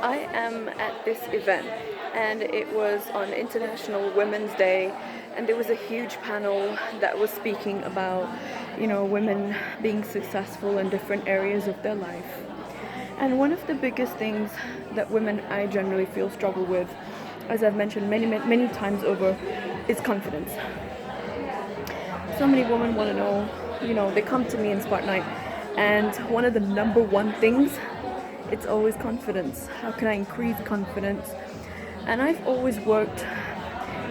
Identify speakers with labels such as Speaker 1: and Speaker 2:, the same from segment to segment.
Speaker 1: I am at this event, and it was on International Women's Day, and there was a huge panel that was speaking about, women being successful in different areas of their life. And one of the biggest things that women I generally feel struggle with, as I've mentioned many times over, is confidence. So many women want to know, they come to me in Spartanite, and one of the number one things, it's always confidence. How can I increase confidence? And I've always worked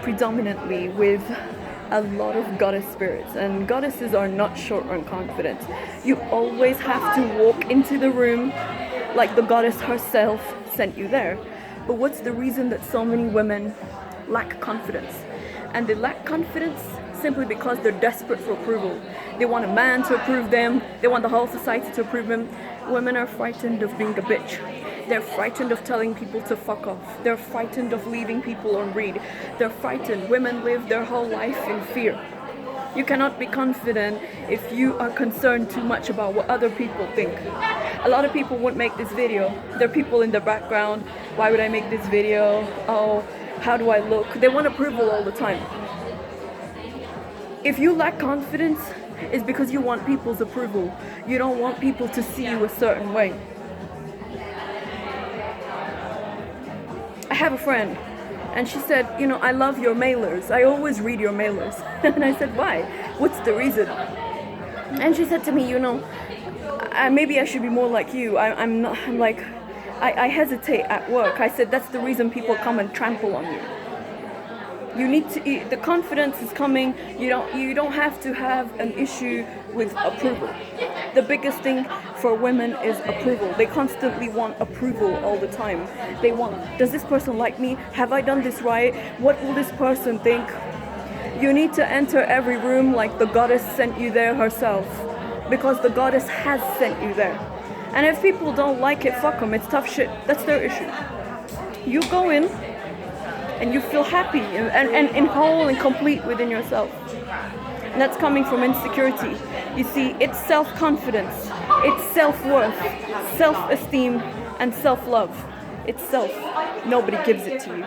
Speaker 1: predominantly with a lot of goddess spirits, and goddesses are not short on confidence. You always have to walk into the room like the goddess herself sent you there. But what's the reason that so many women lack confidence? And they lack confidence simply because they're desperate for approval. They want a man to approve them. They want the whole society to approve them. Women are frightened of being a bitch. They're frightened of telling people to fuck off. They're frightened of leaving people on read. They're frightened. Women live their whole life in fear. You cannot be confident if you are concerned too much about what other people think. A lot of people won't make this video. There are people in the background. Why would I make this video? Oh, how do I look? They want approval all the time. If you lack confidence, it's because you want people's approval. You don't want people to see you a certain way. I have a friend, and she said, I love your mailers. I always read your mailers. And I said, why? What's the reason? And she said to me, maybe I should be more like you. I hesitate at work. I said, that's the reason people come and trample on you. You need to, the confidence is coming. You don't have to have an issue with approval. The biggest thing for women is approval. They constantly want approval all the time. They want, does this person like me? Have I done this right? What will this person think? You need to enter every room like the goddess sent you there herself, because the goddess has sent you there. And if people don't like it, fuck them. It's tough shit. That's their issue. You go in and you feel happy and whole and complete within yourself. And that's coming from insecurity. You see, it's self-confidence, it's self-worth, self-esteem, and self-love. It's self. Nobody gives it to you.